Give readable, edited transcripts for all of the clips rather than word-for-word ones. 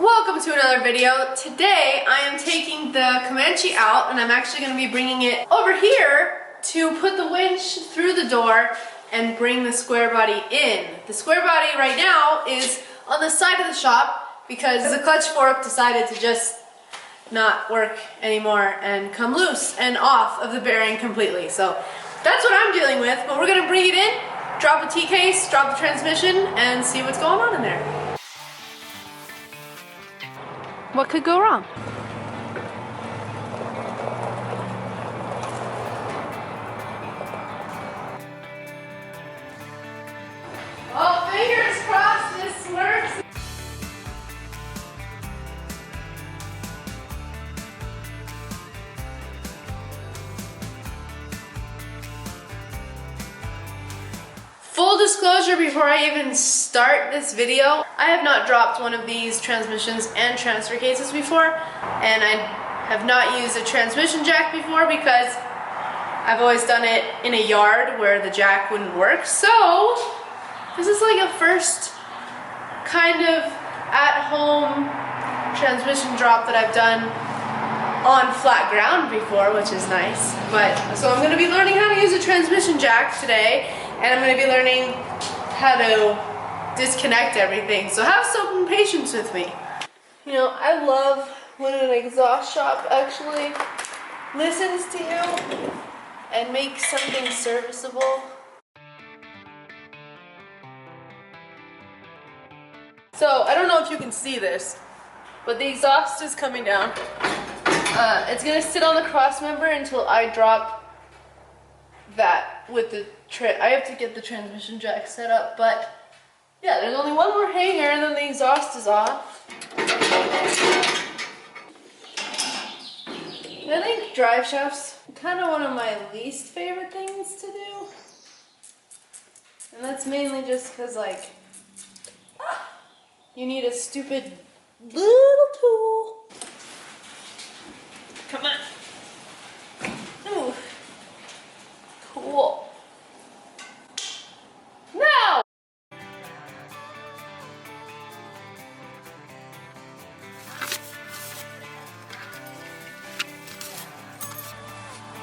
Welcome to another video. Today I am taking the Comanche out and I'm actually going to be bringing it over here to put the winch through the door and bring the Squarebody in. The Squarebody right now is on the side of the shop because the clutch fork decided to just not work anymore and come loose and off of the bearing completely. So that's what I'm dealing with, but we're going to bring it in, drop a T-case, drop the transmission, and see what's going on in there. What could go wrong? Oh, fingers crossed this works. Full disclosure before I even start this video, I have not dropped one of these transmissions and transfer cases before, and I have not used a transmission jack before because I've always done it in a yard where the jack wouldn't work. So this is like a first kind of at-home transmission drop that I've done on flat ground before, which is nice. But so I'm going to be learning how to use a transmission jack today. And I'm going to be learning how to disconnect everything. So have some patience with me. You know, I love when an exhaust shop actually listens to you and makes something serviceable. So I don't know if you can see this, but the exhaust is coming down. It's going to sit on the cross member until I drop that with the I have to get the transmission jack set up, but yeah, there's only one more hanger and then the exhaust is off. I think drive shafts are kind of one of my least favorite things to do, and that's mainly just because like you need a stupid little tool. Come on. Ooh. Cool. No!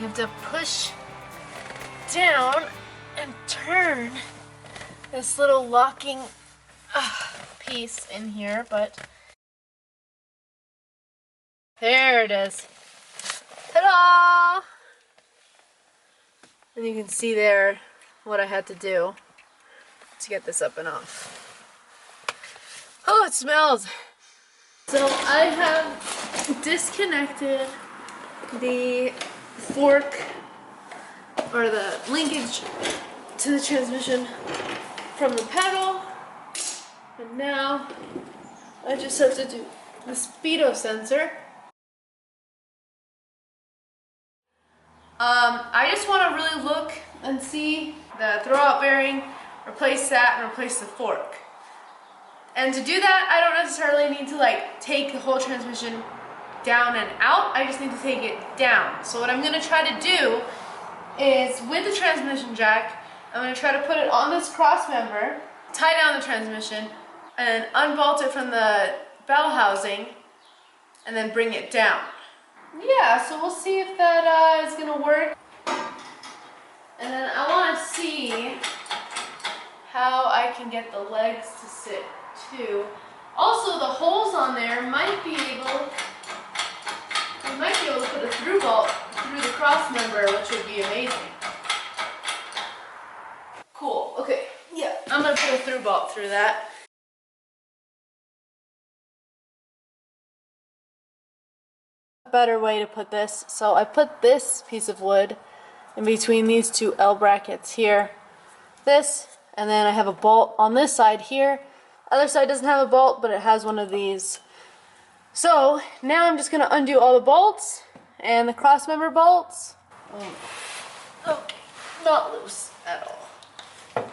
You have to push down and turn this little locking piece in here, but there it is. Ta-da! And you can see there what I had to do to get this up and off. Oh, it smells! So I have disconnected the fork or the linkage to the transmission from the pedal, and now I just have to do the speedo sensor. I just want to really look and see the throwout bearing, replace that, and replace the fork. And to do that, I don't necessarily need to like take the whole transmission down and out. I just need to take it down. So what I'm going to try to do is, with the transmission jack, I'm going to try to put it on this cross member, tie down the transmission, and unbolt it from the bell housing, and then bring it down. Yeah, so we'll see if that is going to work. And then I want to see how I can get the legs to sit too. Also, the holes on there might be able to put a through bolt through the cross member, which would be amazing. Cool, okay, yeah, I'm going to put a through bolt through that. Better way to put this. So I put this piece of wood in between these two L brackets here. This, and then I have a bolt on this side here. Other side doesn't have a bolt, but it has one of these. So now I'm just going to undo all the bolts and the cross member bolts. Oh, not loose at all.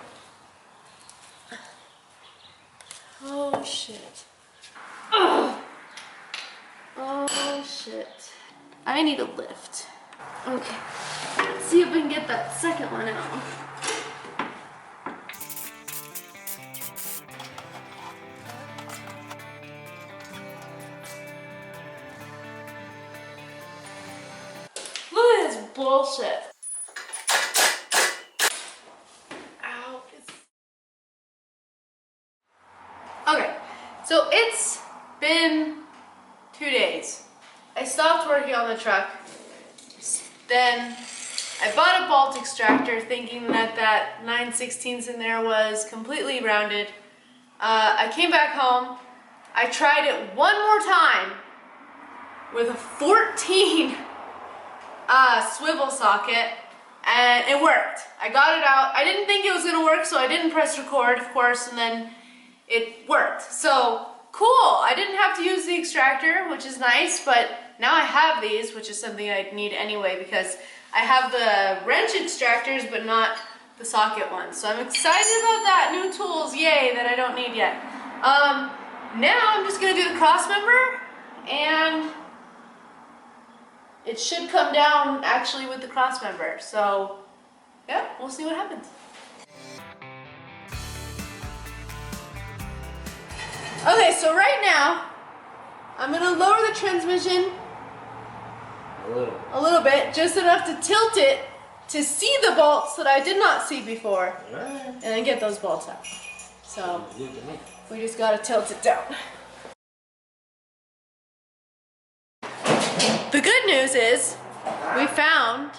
Oh shit. Ugh. Oh shit. I need a lift. Okay. Let's see if we can get that second one out. bullshit. Ow. Okay, so it's been 2 days. I stopped working on the truck. Then I bought a bolt extractor thinking that that 9/16 in there was completely rounded. I came back home. I tried it one more time with a 14 swivel socket, and it worked. I got it out. I didn't think it was gonna work, so I didn't press record, of course, and then it worked. So cool. I didn't have to use the extractor, which is nice, but now I have these, which is something I need anyway because I have the wrench extractors, but not the socket ones. So I'm excited about that. New tools, yay, that I don't need yet. Now I'm just gonna do the cross member, and it should come down actually with the cross member. So yeah, we'll see what happens. Okay, so right now I'm gonna lower the transmission a little bit, just enough to tilt it to see the bolts that I did not see before, and then get those bolts out. So we just gotta tilt it down. The good news is we found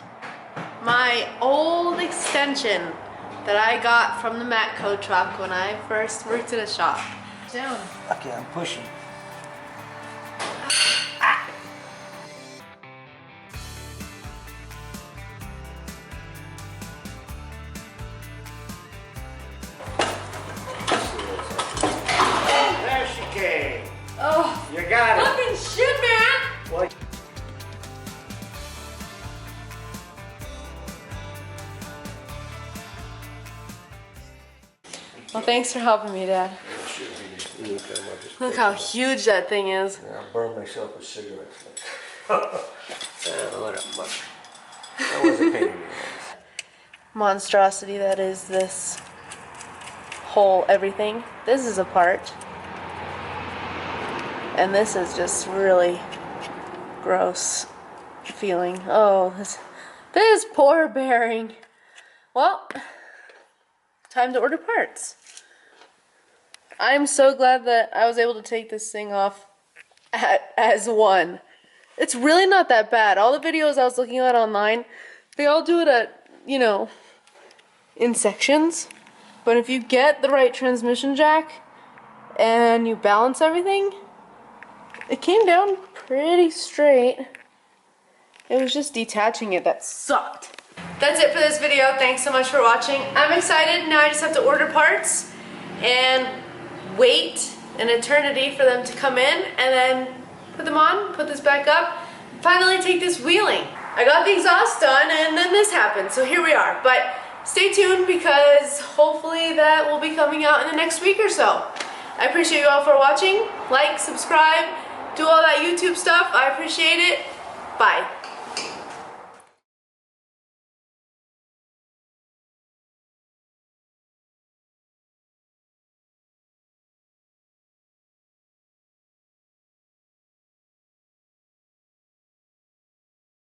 my old extension that I got from the Matco truck when I first worked at a shop. Down. Okay, I'm pushing. There she came. Oh, You got it. fucking shit, man! Well, Well, thanks for helping me, Dad. Look how huge that thing is. I burned myself with cigarettes. Whatever. That wasn't pain in the ass. Monstrosity that is this whole everything. This is a part. And this is just really gross feeling. Oh, this poor bearing. Well, time to order parts. I'm so glad that I was able to take this thing off as one. It's really not that bad. All the videos I was looking at online, they all do it at, you know, in sections. But if you get the right transmission jack and you balance everything, it came down pretty straight. It was just detaching it that sucked. That's it for this video. Thanks so much for watching. I'm excited. Now I just have to order parts and wait an eternity for them to come in, and then put them on, put this back up, finally take this wheeling. I got the exhaust done, and then this happened, so here we are. But stay tuned because hopefully that will be coming out in the next week or so. I appreciate you all for watching. Like, subscribe, do all that YouTube stuff. I appreciate it. Bye.